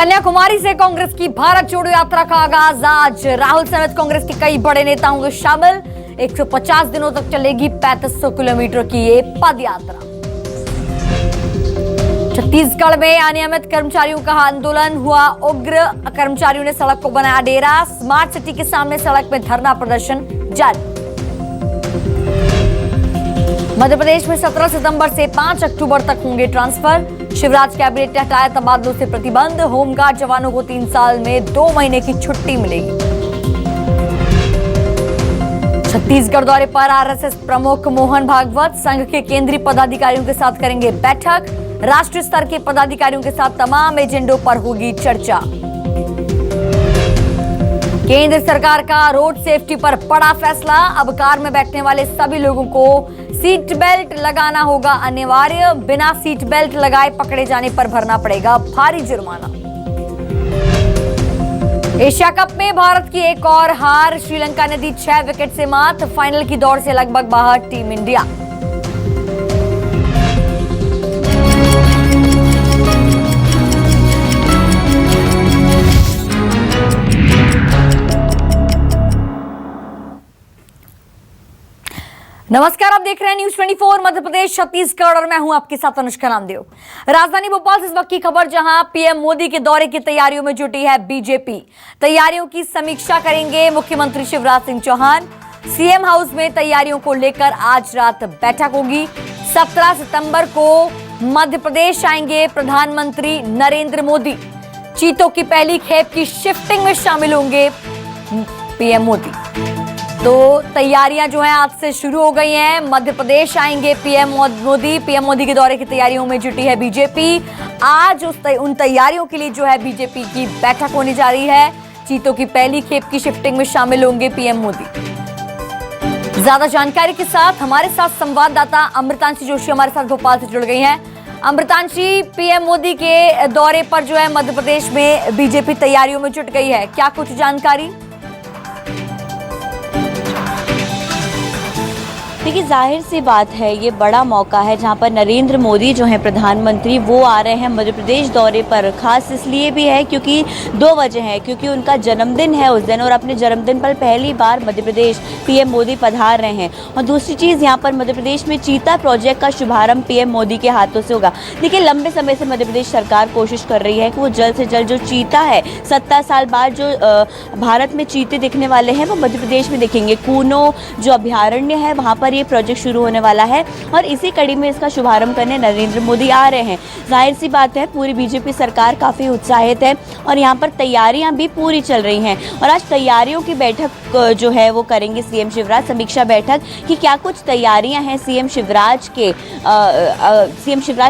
कन्याकुमारी से कांग्रेस की भारत जोड़ो यात्रा का आगाज आज। राहुल समेत कांग्रेस के कई बड़े नेता होंगे शामिल। 150 दिनों तक चलेगी 3500 किलोमीटर की ये पद यात्रा। छत्तीसगढ़ में अनियमित कर्मचारियों का आंदोलन हुआ उग्र। कर्मचारियों ने सड़क को बनाया डेरा। स्मार्ट सिटी के सामने सड़क में धरना प्रदर्शन जारी। मध्य प्रदेश में 17 सितंबर से 5 अक्टूबर तक होंगे ट्रांसफर। शिवराज कैबिनेट ने हटाया तबादलों से प्रतिबंध। होमगार्ड जवानों को 3 साल में 2 महीने की छुट्टी मिलेगी। छत्तीसगढ़ दौरे पर आरएसएस प्रमुख मोहन भागवत संघ के केंद्रीय पदाधिकारियों के साथ करेंगे बैठक। राष्ट्रीय स्तर के पदाधिकारियों के साथ तमाम एजेंडों पर होगी चर्चा। केंद्र सरकार का रोड सेफ्टी पर बड़ा फैसला। अब कार में बैठने वाले सभी लोगों को सीट बेल्ट लगाना होगा अनिवार्य। बिना सीट बेल्ट लगाए पकड़े जाने पर भरना पड़ेगा भारी जुर्माना। एशिया कप में भारत की एक और हार। श्रीलंका ने दी 6 विकेट से मात। फाइनल की दौड़ से लगभग बाहर टीम इंडिया। नमस्कार, आप देख रहे हैं न्यूज 24 मध्य प्रदेश छत्तीसगढ़ और मैं हूं आपके साथ अनुष्का नामदेव। राजधानी भोपाल से इस वक्त की खबर, जहां पीएम मोदी के दौरे की तैयारियों में जुटी है बीजेपी। तैयारियों की समीक्षा करेंगे मुख्यमंत्री शिवराज सिंह चौहान। सीएम हाउस में तैयारियों को लेकर आज रात बैठक होगी। 17 सितंबर को मध्य प्रदेश आएंगे प्रधानमंत्री नरेंद्र मोदी। चीतों की पहली खेप की शिफ्टिंग में शामिल होंगे पीएम मोदी। तो तैयारियां जो हैं आज से शुरू हो गई हैं। मध्य प्रदेश आएंगे पीएम मोदी। पीएम मोदी के दौरे की तैयारियों में जुटी है बीजेपी। आज उन तैयारियों के लिए जो है बीजेपी की बैठक होने जा रही है। चीतों की पहली खेप की शिफ्टिंग में शामिल होंगे पीएम मोदी। ज्यादा जानकारी के साथ हमारे साथ संवाददाता अमृतांशी जोशी हमारे साथ भोपाल से जुड़ गई हैं। अमृतांशी, पीएम मोदी के दौरे पर जो है मध्य प्रदेश में बीजेपी तैयारियों में जुट गई है, क्या कुछ जानकारी? देखिए, जाहिर सी बात है ये बड़ा मौका है जहां पर नरेंद्र मोदी जो हैं प्रधानमंत्री वो आ रहे हैं मध्य प्रदेश दौरे पर। खास इसलिए भी है क्योंकि 2 वजह हैं। क्योंकि उनका जन्मदिन है उस दिन और अपने जन्मदिन पर पहली बार मध्य प्रदेश पीएम मोदी पधार रहे हैं। और दूसरी चीज़, यहाँ पर मध्य प्रदेश में चीता प्रोजेक्ट का शुभारंभ पीएम मोदी के हाथों से होगा। देखिए, लंबे समय से मध्य प्रदेश सरकार कोशिश कर रही है कि वो जल्द से जल्द जो चीता है 70 साल बाद जो भारत में चीते दिखने वाले हैं वो मध्य प्रदेश में दिखेंगे। कूनो जो अभ्यारण्य है वहाँ पर ये प्रोजेक्ट शुरू होने वाला है और इसी कड़ी में इसका शुभारंभ करने नरेंद्र मोदी आ रहे हैं। जाहिर सी बात है पूरी बीजेपी सरकार काफ़ी उत्साहित है और यहाँ पर तैयारियां भी पूरी चल रही हैं। और आज तैयारियों की बैठक जो है वो करेंगे सीएम शिवराज। समीक्षा बैठक कि क्या कुछ तैयारियां हैं सीएम शिवराज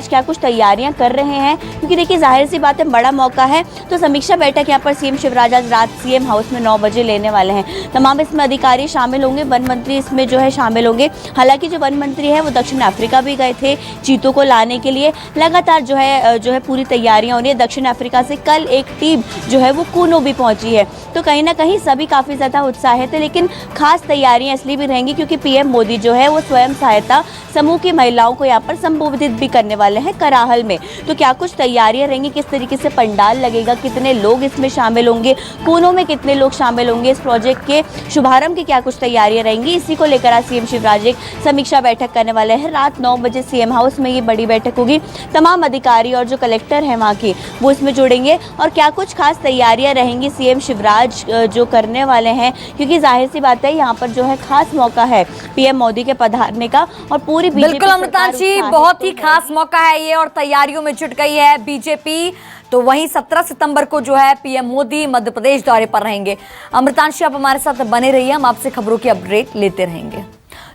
क्या कुछ तैयारियां कर रहे हैं। क्योंकि देखिए, जाहिर सी बात है बड़ा मौका है। तो समीक्षा बैठक यहाँ पर सीएम शिवराज आज रात सीएम हाउस में 9 बजे लेने वाले हैं। तमाम इसमें अधिकारी शामिल होंगे। वन मंत्री इसमें जो है शामिल होंगे। हालांकि जो वन मंत्री है वो दक्षिण अफ्रीका भी गए थे चीतों को लाने के लिए। लगातार जो है पूरी तैयारियां हो रही है। दक्षिण अफ्रीका से कल एक टीम जो है वो कूनो भी पहुंची है। तो कहीं ना कहीं सभी काफ़ी ज़्यादा उत्साहित है। लेकिन खास तैयारियां इसलिए भी रहेंगी क्योंकि पीएम मोदी जो है वो स्वयं सहायता समूह की महिलाओं को यहाँ पर संबोधित भी करने वाले हैं कराहल में। तो क्या कुछ तैयारियां रहेंगी, किस तरीके से पंडाल लगेगा, कितने लोग इसमें शामिल होंगे, कूनो में कितने लोग शामिल होंगे, इस प्रोजेक्ट के शुभारंभ की क्या कुछ तैयारियां रहेंगी, इसी को लेकर आज सीएम शिवराज एक समीक्षा बैठक करने वाले हैं। रात 9 बजे सीएम हाउस में ये बड़ी बैठक होगी। तमाम अधिकारी और जो कलेक्टर हैं वहाँ के वो इसमें जुड़ेंगे। और क्या कुछ खास तैयारियां रहेंगी सीएम शिवराज जो करने वाले हैं, क्योंकि जाहिर सी बात है यहाँ पर जो है खास मौका है पीएम मोदी के पधारने का। और पूरी बिल्कुल अमृतांशी, बहुत ही खास मौका है ये और तैयारियों में जुट गई है बीजेपी। तो वहीं 17 सितंबर को जो है पीएम मोदी मध्य प्रदेश दौरे पर रहेंगे। अमृतांशी, आप हमारे साथ बने रहिए, हम आपसे खबरों की अपडेट लेते रहेंगे।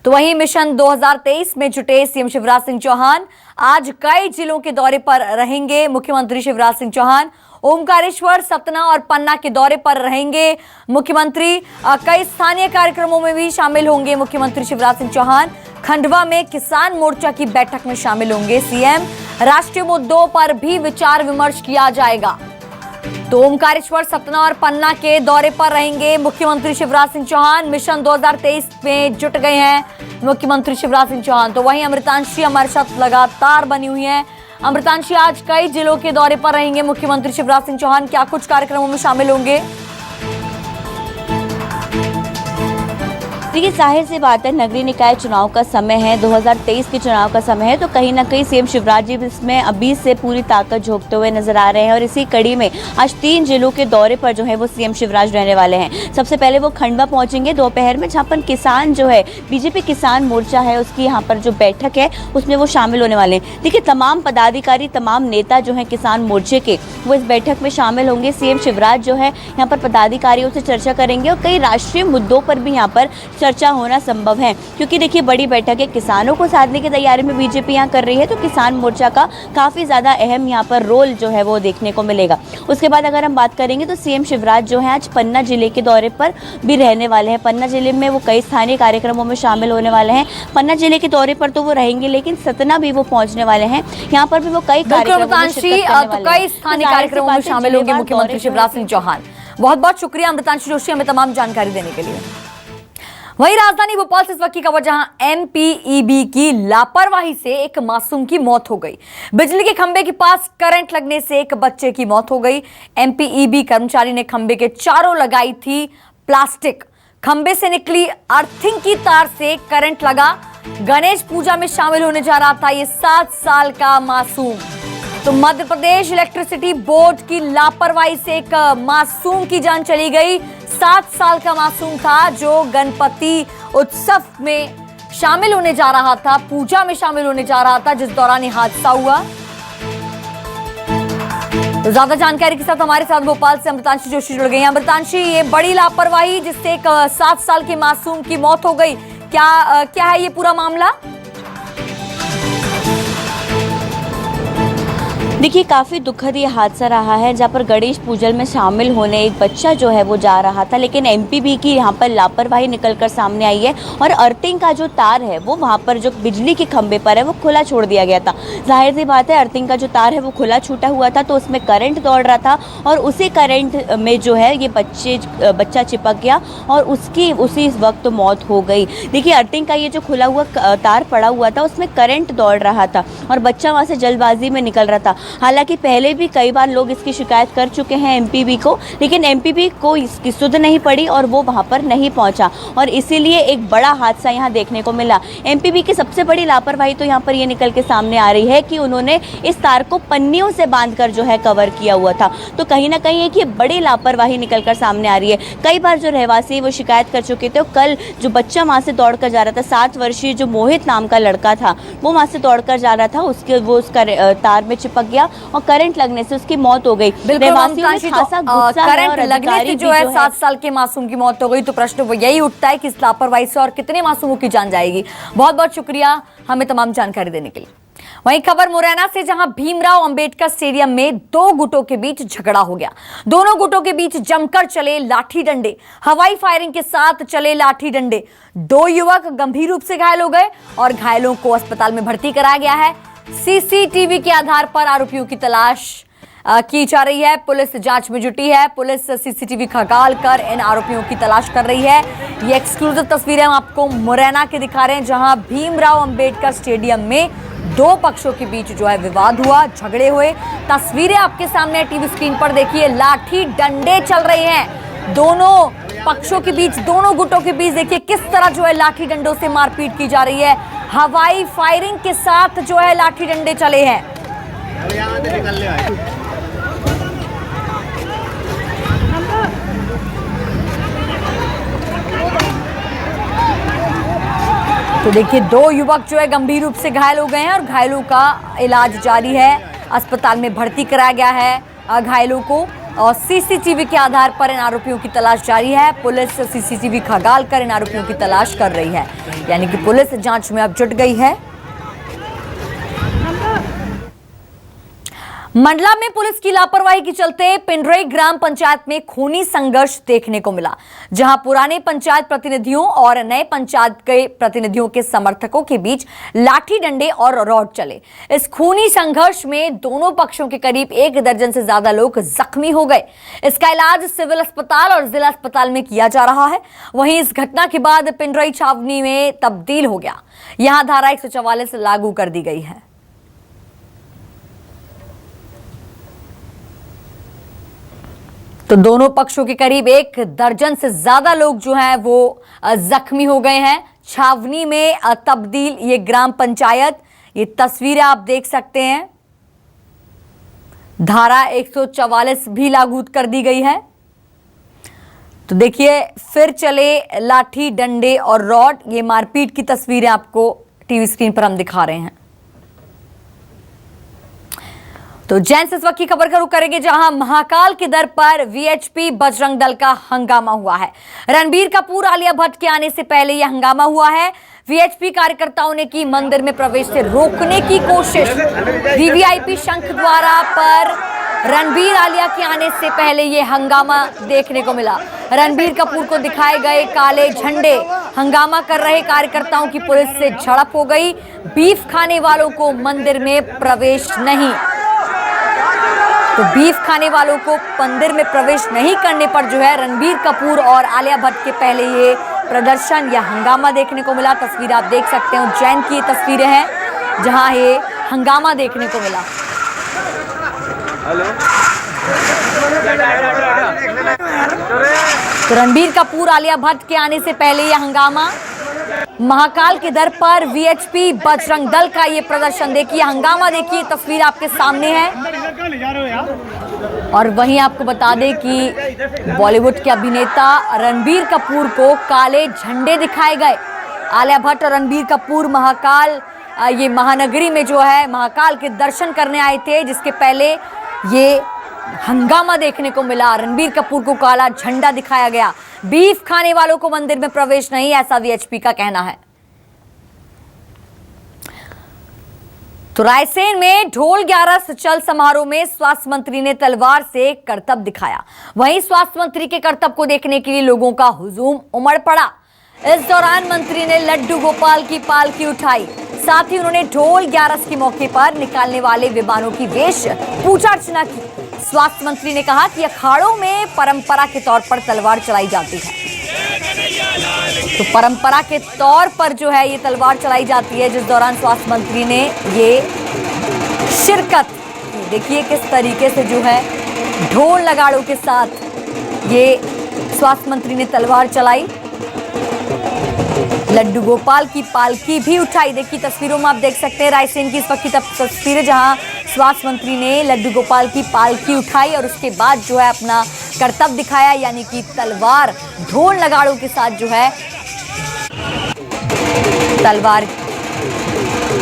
तो वहीं मिशन 2023 में जुटे सीएम शिवराज सिंह चौहान आज कई जिलों के दौरे पर रहेंगे। मुख्यमंत्री शिवराज सिंह चौहान ओमकारेश्वर, सतना और पन्ना के दौरे पर रहेंगे मुख्यमंत्री। कई स्थानीय कार्यक्रमों में भी शामिल होंगे मुख्यमंत्री शिवराज सिंह चौहान। खंडवा में किसान मोर्चा की बैठक में शामिल होंगे सीएम। राष्ट्रीय मुद्दों पर भी विचार विमर्श किया जाएगा। तो ओमकारेश्वर, सतना और पन्ना के दौरे पर रहेंगे मुख्यमंत्री शिवराज सिंह चौहान। मिशन 2023 में जुट गए हैं मुख्यमंत्री शिवराज सिंह चौहान। तो वहीं अमृतांशी हमारे साथ लगातार बनी हुई हैं। अमृतांशी आज कई जिलों के दौरे पर रहेंगे मुख्यमंत्री शिवराज सिंह चौहान, क्या कुछ कार्यक्रमों में शामिल होंगे? देखिए, जाहिर सी बात है, नगरीय निकाय चुनाव का समय है, 2023 के चुनाव का समय है, तो कहीं ना कहीं सीएम शिवराज जी इसमें अभी से पूरी ताकत झोंकते हुए नजर आ रहे हैं। और इसी कड़ी में आज 3 जिलों के दौरे पर जो है वो सीएम शिवराज रहने वाले हैं। सबसे पहले वो खंडवा पहुंचेंगे दोपहर में, जहां पर किसान जो है, बीजेपी किसान मोर्चा है, उसकी यहाँ पर जो बैठक है उसमें वो शामिल होने वाले हैं। देखिए, तमाम पदाधिकारी, तमाम नेता जो है किसान मोर्चे के, वो इस बैठक में शामिल होंगे। सीएम शिवराज जो है यहाँ पर पदाधिकारियों से चर्चा करेंगे और कई राष्ट्रीय मुद्दों पर भी यहाँ पर चर्चा होना संभव है, क्योंकि देखिए बड़ी बैठक है, किसानों को साधने की तैयारी में बीजेपी यहाँ कर रही है, तो किसान मोर्चा का काफी ज्यादा अहम यहाँ पर रोल जो है वो देखने को मिलेगा। उसके बाद अगर हम बात करेंगे तो सीएम शिवराज जो है आज पन्ना जिले के दौरे पर भी रहने वाले हैं। पन्ना जिले में वो कई स्थानीय कार्यक्रमों में शामिल होने वाले हैं। पन्ना जिले के दौरे पर तो वो रहेंगे, लेकिन सतना भी वो पहुंचने वाले हैं। यहाँ पर भी वो कई कार्यक्रमों में शिरकत करने वाले हैं। कई स्थानीय कार्यक्रमों में शामिल होंगे मुख्यमंत्री शिवराज सिंह चौहान। बहुत बहुत शुक्रिया अमृतांशी जोशी हमें तमाम जानकारी देने के लिए। वहीं राजधानी भोपाल से इस वक्त की खबर, जहां एमपीईबी की लापरवाही से एक मासूम की मौत हो गई। बिजली के खंभे के पास करंट लगने से एक बच्चे की मौत हो गई। एमपीईबी कर्मचारी ने खंभे के चारों लगाई थी प्लास्टिक। खंभे से निकली अर्थिंग की तार से करंट लगा। गणेश पूजा में शामिल होने जा रहा था ये 7 साल का मासूम। तो मध्य प्रदेश इलेक्ट्रिसिटी बोर्ड की लापरवाही से एक मासूम की जान चली गई। 7 साल का मासूम था जो गणपति उत्सव में शामिल होने जा रहा था, पूजा में शामिल होने जा रहा था, जिस दौरान ये हादसा हुआ। तो ज्यादा जानकारी के साथ हमारे साथ भोपाल से अमृतांशी जोशी जुड़ गई हैं। अमृतांशी, ये बड़ी लापरवाही जिससे एक 7 साल के मासूम की मौत हो गई, क्या है ये पूरा मामला? देखिए, काफ़ी दुखद ये हादसा रहा है, जहाँ पर गणेश पूजन में शामिल होने एक बच्चा जो है वो जा रहा था, लेकिन एमपीबी की यहाँ पर लापरवाही निकलकर सामने आई है और अर्थिंग का जो तार है वो वहाँ पर जो बिजली के खंभे पर है वो खुला छोड़ दिया गया था। जाहिर सी बात है, अर्थिंग का जो तार है वो खुला छूटा हुआ था, तो उसमें करंट दौड़ रहा था और उसी करंट में जो है ये बच्चा चिपक गया और उसकी उसी वक्त मौत हो गई। देखिए, अर्थिंग का ये जो खुला हुआ तार पड़ा हुआ था उसमें करंट दौड़ रहा था और बच्चा वहाँ से जल्दबाजी में निकल रहा था। हालांकि पहले भी कई बार लोग इसकी शिकायत कर चुके हैं एमपीबी को, लेकिन एमपीबी को इसकी सुध नहीं पड़ी और वो वहां पर नहीं पहुंचा और इसीलिए एक बड़ा हादसा यहां देखने को मिला। एमपीबी की सबसे बड़ी लापरवाही तो यहां पर ये निकल के सामने आ रही है कि उन्होंने इस तार को पन्नियों से बांधकर जो है कवर किया हुआ था। तो कहीं ना कहीं एक ये बड़ी लापरवाही निकल कर सामने आ रही है। कई बार जो रहवासी वो शिकायत कर चुके थे। कल जो बच्चा वहां से दौड़ कर जा रहा था, 7 वर्षीय जो मोहित नाम का लड़का था, वो वहां से दौड़ कर जा रहा था, उसका तार में चिपक गया और करंट लगने से उसकी मौत हो गई। रहवासियों में खासा गुस्सा है और लगने से जो है 7 साल के मासूम की मौत हो गई। तो प्रश्न वो यही उठता है कि इस लापरवाही से और कितने मासूमों की जान जाएगी। बहुत बहुत शुक्रिया हमें तमाम जानकारी देने के लिए। वहीं खबर मुरैना से, जहां भीमराव अंबेडकर स्टेडियम में 2 गुटों के बीच झगड़ा हो गया। दोनों गुटों के बीच जमकर चले लाठी डंडे, हवाई फायरिंग के साथ चले लाठी डंडे। 2 युवक गंभीर रूप से घायल हो गए और घायलों को अस्पताल में भर्ती कराया गया है। सीसीटीवी के आधार पर आरोपियों की तलाश की जा रही है। पुलिस जांच में जुटी है। पुलिस सीसीटीवी खंगाल कर इन आरोपियों की तलाश कर रही है। ये एक्सक्लूसिव तस्वीरें हम आपको मुरैना के दिखा रहे हैं, जहां भीमराव अंबेडकर स्टेडियम में 2 पक्षों के बीच जो है विवाद हुआ, झगड़े हुए। तस्वीरें आपके सामने टीवी स्क्रीन पर देखिए। लाठी डंडे चल रहे हैं दोनों पक्षों के बीच, दोनों गुटों के बीच। देखिए किस तरह जो है लाठी डंडों से मारपीट की जा रही है। हवाई फायरिंग के साथ जो है लाठी डंडे चले हैं। तो देखिए 2 युवक जो है गंभीर रूप से घायल हो गए हैं और घायलों का इलाज जारी है। अस्पताल में भर्ती कराया गया है घायलों को और सीसीटीवी के आधार पर इन आरोपियों की तलाश जारी है। पुलिस सीसीटीवी खंगाल कर इन आरोपियों की तलाश कर रही है, यानी कि पुलिस जांच में अब जुट गई है। मंडला में पुलिस की लापरवाही के चलते पिंडरई ग्राम पंचायत में खूनी संघर्ष देखने को मिला, जहां पुराने पंचायत प्रतिनिधियों और नए पंचायत के प्रतिनिधियों के समर्थकों के बीच लाठी डंडे और रॉड चले। इस खूनी संघर्ष में दोनों पक्षों के करीब 1 दर्जन से ज्यादा लोग जख्मी हो गए। इसका इलाज सिविल अस्पताल और जिला अस्पताल में किया जा रहा है। वहीं इस घटना के बाद पिंडरई छावनी में तब्दील हो गया। यहां धारा 144 लागू कर दी गई है। तो दोनों पक्षों के करीब 1 दर्जन से ज्यादा लोग जो हैं वो जख्मी हो गए हैं। छावनी में तब्दील ये ग्राम पंचायत, ये तस्वीरें आप देख सकते हैं। धारा 144 भी लागू कर दी गई है। तो देखिए फिर चले लाठी डंडे और रॉड, ये मारपीट की तस्वीरें आपको टीवी स्क्रीन पर हम दिखा रहे हैं। तो जैन से इस वक्त की खबर का रुख करेंगे, जहां महाकाल के दर पर वीएचपी बजरंग दल का हंगामा हुआ है। रणबीर कपूर आलिया भट्ट के आने से पहले यह हंगामा हुआ है। वीएचपी कार्यकर्ताओं ने की मंदिर में प्रवेश से रोकने की कोशिश। वीवीआईपी शंख द्वारा पर रणबीर आलिया के आने से पहले यह हंगामा देखने को मिला। रणबीर कपूर को दिखाए गए काले झंडे, हंगामा कर रहे कार्यकर्ताओं की पुलिस से झड़प हो गई। बीफ खाने वालों को मंदिर में प्रवेश नहीं। तो बीफ खाने वालों को मंदिर में प्रवेश नहीं करने पर जो है रणबीर कपूर और आलिया भट्ट के पहले ये प्रदर्शन या हंगामा देखने को मिला। तस्वीर आप देख सकते हैं, उज्जैन की तस्वीरें हैं जहां ये हंगामा देखने को मिला। तो रणबीर कपूर आलिया भट्ट के आने से पहले यह हंगामा। महाकाल के दर पर वीएचपी बजरंग दल का ये प्रदर्शन देखिए, हंगामा देखिए, तस्वीर आपके सामने है। और वहीं आपको बता दें कि बॉलीवुड के अभिनेता रणबीर कपूर को काले झंडे दिखाए गए। आलिया भट्ट और रणबीर कपूर महाकाल ये महानगरी में जो है महाकाल के दर्शन करने आए थे, जिसके पहले ये हंगामा देखने को मिला। रणबीर कपूर को काला झंडा दिखाया गया। बीफ खाने वालों को मंदिर में प्रवेश नहीं, ऐसा वीएचपी का कहना है। तो रायसेन में ढोल 11 चल समारोह में स्वास्थ्य मंत्री ने तलवार से करतब दिखाया। वहीं स्वास्थ्य मंत्री के करतब को देखने के लिए लोगों का हुजूम उमड़ पड़ा। इस दौरान मंत्री ने लड्डू गोपाल की पालकी उठाई, साथ ही उन्होंने ढोल 11 के मौके पर निकालने वाले विमानों की वेश पूजा अर्चना की। स्वास्थ्य मंत्री ने कहा कि अखाड़ों में परंपरा के तौर पर तलवार चलाई जाती है। तो परंपरा के तौर पर जो है ये तलवार चलाई जाती है, जिस दौरान स्वास्थ्य मंत्री ने ये शिरकत की। देखिए किस तरीके से जो है ढोल नगाड़ों के साथ ये स्वास्थ्य मंत्री ने तलवार चलाई। लड्डू गोपाल की पालकी भी उठाई। देखिए तस्वीरों में आप देख सकते हैं रायसेन की इस वक्त की तस्वीरें, जहां स्वास्थ्य मंत्री ने लड्डू गोपाल की पालकी उठाई और उसके बाद जो है अपना करतब दिखाया, यानी कि तलवार ढोल नगाड़ों के साथ जो है तलवार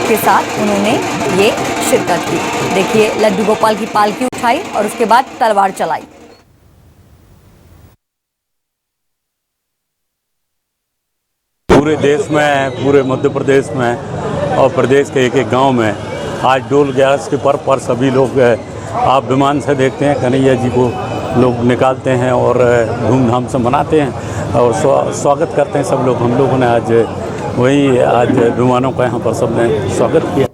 के साथ उन्होंने ये शिरकत की। देखिए लड्डू गोपाल की पालकी उठाई और उसके बाद तलवार चलाई। पूरे देश में, पूरे मध्य प्रदेश में और प्रदेश के एक एक गांव में आज ढोल 11 के पर्व पर सभी लोग आप विमान से देखते हैं कन्हैया जी को लोग निकालते हैं और धूमधाम से मनाते हैं और स्वागत करते हैं सब लोग। हम लोगों ने आज विमानों का यहाँ पर सबने स्वागत किया।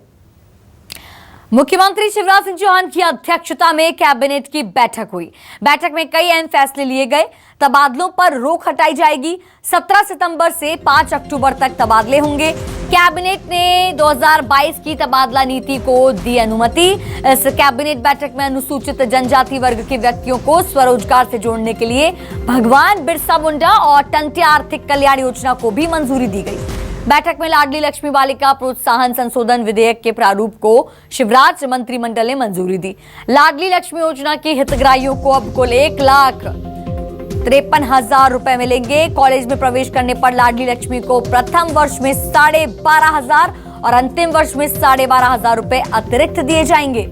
मुख्यमंत्री शिवराज सिंह चौहान की अध्यक्षता में कैबिनेट की बैठक हुई। बैठक में कई अहम फैसले लिए गए। तबादलों पर रोक हटाई जाएगी। 17 सितंबर से 5 अक्टूबर तक तबादले होंगे। कैबिनेट ने 2022 की तबादला नीति को दी अनुमति। इस कैबिनेट बैठक में अनुसूचित जनजाति वर्ग के व्यक्तियों को स्वरोजगार से जोड़ने के लिए भगवान बिरसा मुंडा और टंट्या आर्थिक कल्याण योजना को भी मंजूरी दी गई। बैठक में लाडली लक्ष्मी बालिका प्रोत्साहन संशोधन विधेयक के प्रारूप को शिवराज मंत्रिमंडल ने मंजूरी दी। लाडली लक्ष्मी योजना के हितग्राहियों को अब कुल 1,53,000 रुपए मिलेंगे। कॉलेज में प्रवेश करने पर लाडली लक्ष्मी को प्रथम वर्ष में 12,500 और अंतिम वर्ष में 12,500 रुपए अतिरिक्त दिए जाएंगे।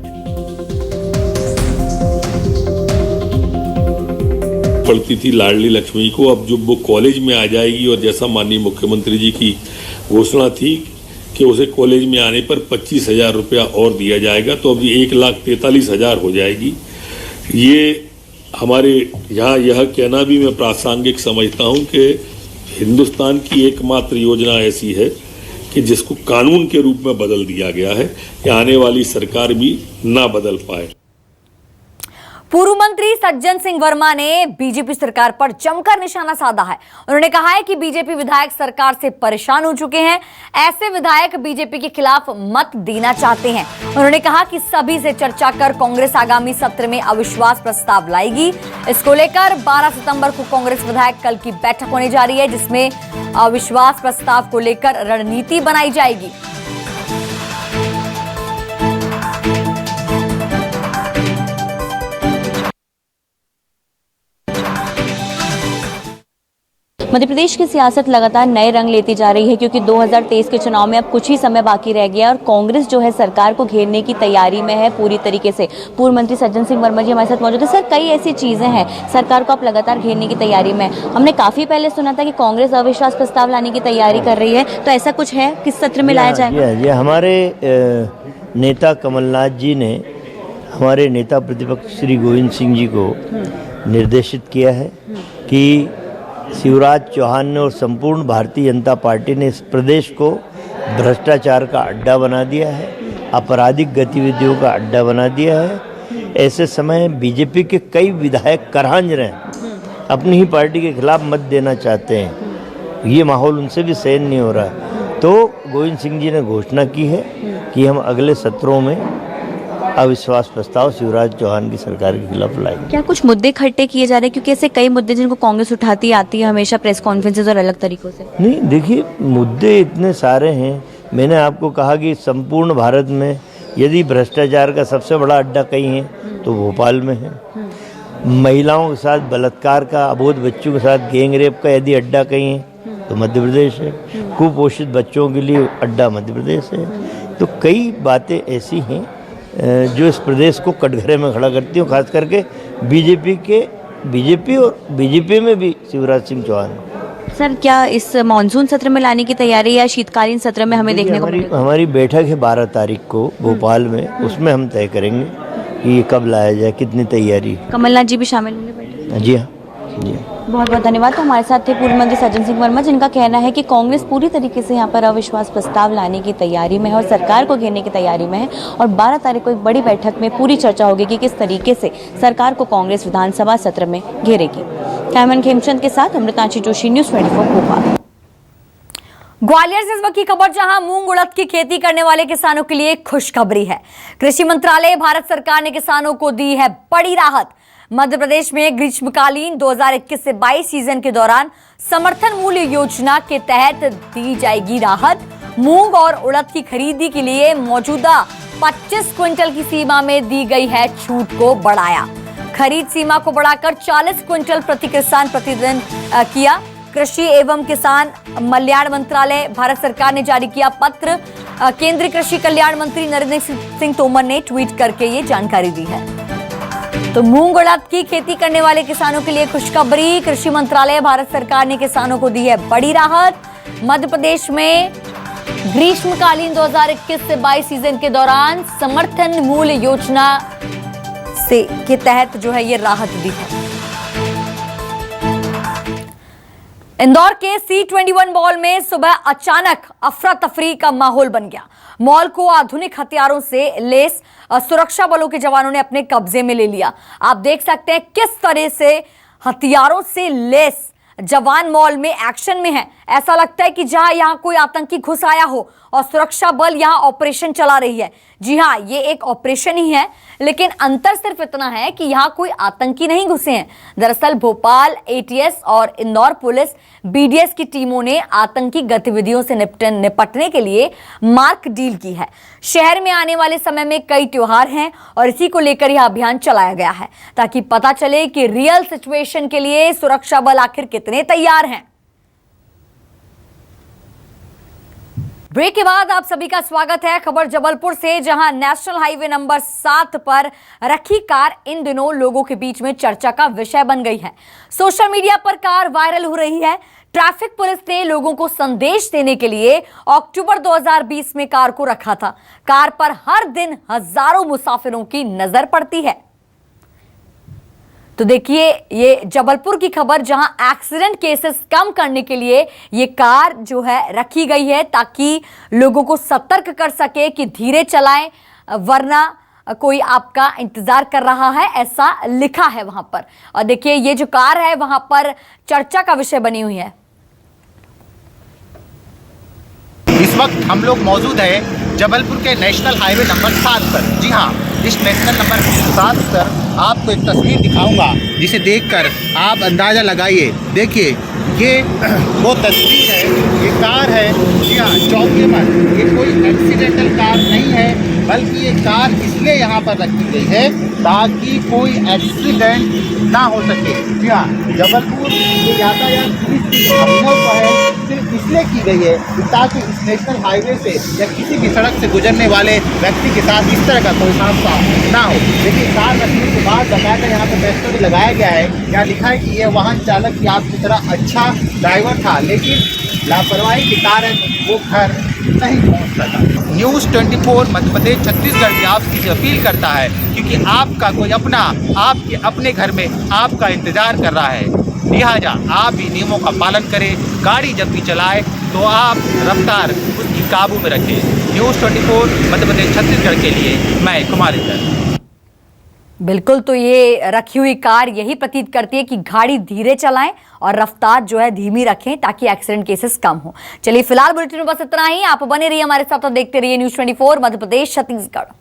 पड़ती थी लाडली लक्ष्मी को, अब जो वो कॉलेज में आ जाएगी और जैसा माननीय मुख्यमंत्री जी की घोषणा थी कि उसे कॉलेज में आने पर 25,000 रुपया और दिया जाएगा, तो अब 1,43,000 हो जाएगी। ये हमारे यहाँ यह कहना भी मैं प्रासंगिक समझता हूँ कि हिंदुस्तान की एकमात्र योजना ऐसी है कि जिसको कानून के रूप में बदल दिया गया है कि आने वाली सरकार भी ना बदल पाए। पूर्व मंत्री सज्जन सिंह वर्मा ने बीजेपी सरकार पर जमकर निशाना साधा है। उन्होंने कहा है कि बीजेपी विधायक सरकार से परेशान हो चुके हैं। ऐसे विधायक बीजेपी के खिलाफ मत देना चाहते हैं। उन्होंने कहा कि सभी से चर्चा कर कांग्रेस आगामी सत्र में अविश्वास प्रस्ताव लाएगी। इसको लेकर 12 सितंबर को कांग्रेस विधायक कल की बैठक होने जा रही है, जिसमें अविश्वास प्रस्ताव को लेकर रणनीति बनाई जाएगी। मध्य प्रदेश की सियासत लगातार नए रंग लेती जा रही है, क्योंकि 2023 के चुनाव में अब कुछ ही समय बाकी रह गया और कांग्रेस जो है सरकार को घेरने की तैयारी में है पूरी तरीके से। पूर्व मंत्री सज्जन सिंह वर्मा जी हमारे साथ मौजूद है। सर, कई ऐसी चीजें हैं, सरकार को आप लगातार घेरने की तैयारी में। हमने काफी पहले सुना था कि कांग्रेस अविश्वास प्रस्ताव लाने की तैयारी कर रही है, तो ऐसा कुछ है, किस सत्र में लाया जाएगा? ये हमारे नेता कमलनाथ जी ने हमारे नेता प्रतिपक्ष श्री गोविंद सिंह जी को निर्देशित किया है कि शिवराज चौहान ने और संपूर्ण भारतीय जनता पार्टी ने इस प्रदेश को भ्रष्टाचार का अड्डा बना दिया है, आपराधिक गतिविधियों का अड्डा बना दिया है। ऐसे समय बीजेपी के कई विधायक करहांज रहे हैं, अपनी ही पार्टी के खिलाफ मत देना चाहते हैं। ये माहौल उनसे भी सहन नहीं हो रहा है। तो गोविंद सिंह जी ने घोषणा की है कि हम अगले सत्रों में अविश्वास प्रस्ताव शिवराज चौहान की सरकार के खिलाफ लाएंगे। क्या कुछ मुद्दे इकट्ठे किए जा रहे हैं, क्योंकि ऐसे कई मुद्दे जिनको कांग्रेस उठाती आती है हमेशा प्रेस कॉन्फ्रेंसेस और अलग तरीकों से? नहीं, देखिए, मुद्दे इतने सारे हैं। मैंने आपको कहा कि संपूर्ण भारत में यदि भ्रष्टाचार का सबसे बड़ा अड्डा कहीं है तो भोपाल में है। महिलाओं के साथ बलात्कार का, अबोध बच्चों के साथ गैंग रेप का यदि अड्डा कहीं है तो मध्य प्रदेश है। कुपोषित बच्चों के लिए अड्डा मध्य प्रदेश है। तो कई बातें ऐसी हैं जो इस प्रदेश को कटघरे में खड़ा करती हूँ, खास करके बीजेपी और बीजेपी में भी शिवराज सिंह चौहान। सर, क्या इस मानसून सत्र में लाने की तैयारी या शीतकालीन सत्र में हमें देखने को मिलेगा? हमारी बैठक है 12 तारीख को भोपाल में, उसमें हम तय करेंगे कि ये कब लाया जाए, कितनी तैयारी। कमलनाथ जी भी शामिल होंगे बैठक? जी हाँ, जी हाँ। बहुत बहुत धन्यवाद। तो हमारे साथ थे पूर्व मंत्री सज्जन सिंह वर्मा, जिनका कहना है कि कांग्रेस पूरी तरीके से यहाँ पर अविश्वास प्रस्ताव लाने की तैयारी में है और सरकार को घेरने की तैयारी में है। और 12 तारीख को एक बड़ी बैठक में पूरी चर्चा होगी कि किस तरीके से सरकार को कांग्रेस विधानसभा सत्र में घेरेगी। कैमरामैन खेमचंद के साथ अमृतांशी जोशी, न्यूज़ 24 भोपाल। ग्वालियर से इस वक्त की खबर, जहां मूंग उड़द की खेती करने वाले किसानों के लिए खुशखबरी है। कृषि मंत्रालय भारत सरकार ने किसानों को दी है बड़ी राहत। मध्य प्रदेश में ग्रीष्मकालीन 2021 से 22 सीजन के दौरान समर्थन मूल्य योजना के तहत दी जाएगी राहत। मूंग और उड़द की खरीदी के लिए मौजूदा 25 क्विंटल की सीमा में दी गई है छूट को बढ़ाया। खरीद सीमा को बढ़ाकर 40 क्विंटल प्रति किसान प्रतिदिन किया। कृषि एवं किसान कल्याण मंत्रालय भारत सरकार ने जारी किया पत्र। केंद्रीय कृषि कल्याण मंत्री नरेंद्र सिंह तोमर ने ट्वीट करके ये जानकारी दी है। तो मूंग उड़द की खेती करने वाले किसानों के लिए खुशखबरी। कृषि मंत्रालय भारत सरकार ने किसानों को दी है बड़ी राहत। मध्य प्रदेश में ग्रीष्मकालीन 2021 से 22 सीजन के दौरान समर्थन मूल्य योजना से के तहत जो है ये राहत दी है। इंदौर के C21 मॉल में सुबह अचानक अफरा तफरी का माहौल बन गया। मॉल को आधुनिक हथियारों से लैस सुरक्षा बलों के जवानों ने अपने कब्जे में ले लिया। आप देख सकते हैं किस तरह से हथियारों से लैस जवान मॉल में एक्शन में है। ऐसा लगता है कि जहां यहां कोई आतंकी घुस आया हो और सुरक्षा बल यहां ऑपरेशन चला रही है। जी हां, ये एक ऑपरेशन ही है, लेकिन अंतर सिर्फ इतना है कि यहां कोई आतंकी नहीं घुसे हैं। दरअसल भोपाल ATS और इंदौर पुलिस BDS की टीमों ने आतंकी गतिविधियों से निपटने के लिए मार्क डील की है। शहर में आने वाले समय में कई त्योहार हैं और इसी को लेकर यह अभियान चलाया गया है, ताकि पता चले कि रियल सिचुएशन के लिए सुरक्षा बल आखिर कितने तैयार हैं। ब्रेक के बाद आप सभी का स्वागत है। खबर जबलपुर से, जहां नेशनल हाईवे नंबर 7 पर रखी कार इन दिनों लोगों के बीच में चर्चा का विषय बन गई है। सोशल मीडिया पर कार वायरल हो रही है। ट्रैफिक पुलिस ने लोगों को संदेश देने के लिए अक्टूबर 2020 में कार को रखा था। कार पर हर दिन हजारों मुसाफिरों की नजर पड़ती है। तो देखिए, ये जबलपुर की खबर, जहां एक्सीडेंट केसेस कम करने के लिए ये कार जो है रखी गई है, ताकि लोगों को सतर्क कर सके कि धीरे चलाएं, वरना कोई आपका इंतजार कर रहा है, ऐसा लिखा है वहां पर। और देखिए ये जो कार है वहां पर चर्चा का विषय बनी हुई है। इस वक्त हम लोग मौजूद है जबलपुर के नेशनल हाईवे नंबर 7 पर। जी हाँ, इस नेशनल नंबर 7 पर आपको एक तस्वीर दिखाऊंगा जिसे देखकर आप अंदाज़ा लगाइए। देखिए ये वो तस्वीर है, ये कार है। जी हाँ, चौके पर ये कोई एक्सीडेंटल कार नहीं है, बल्कि ये कार इसलिए यहाँ पर रखी गई है ताकि कोई एक्सीडेंट ना हो सके। जी हाँ, जबलपुर जो यातायात पुलिस की अभिनव है सिर्फ इसलिए की गई है ताकि इस नेशनल हाईवे से या किसी भी सड़क से गुजरने वाले व्यक्ति के साथ इस तरह का कोई हादसा ना हो। देखिए कार रखने के बाद बताकर यहाँ पर बैठकर भी लगाया गया है। यहाँ लिखा है कि यह वाहन चालक की आपकी तरह अच्छा ड्राइवर था, लेकिन लापरवाही के कारण वो घर नहीं पहुँच सका। न्यूज़ 24 मध्य प्रदेश छत्तीसगढ़ भी आपसे अपील करता है, क्योंकि आपका कोई अपना आपके अपने घर में आपका इंतज़ार कर रहा है। लिहाजा आप भी नियमों का पालन करें। गाड़ी जब भी चलाए तो आप रफ्तार उसकी काबू में रखें। न्यूज़ 24 मध्य प्रदेश छत्तीसगढ़ के लिए मैं कुमार इंदर। बिल्कुल, तो ये रखी हुई कार यही प्रतीत करती है कि गाड़ी धीरे चलाएं और रफ्तार जो है धीमी रखें ताकि एक्सीडेंट केसेस कम हो। चलिए फिलहाल बुलेटिन में बस इतना ही। आप बने रहिए हमारे साथ और देखते रहिए न्यूज़ 24 मध्य प्रदेश छत्तीसगढ़।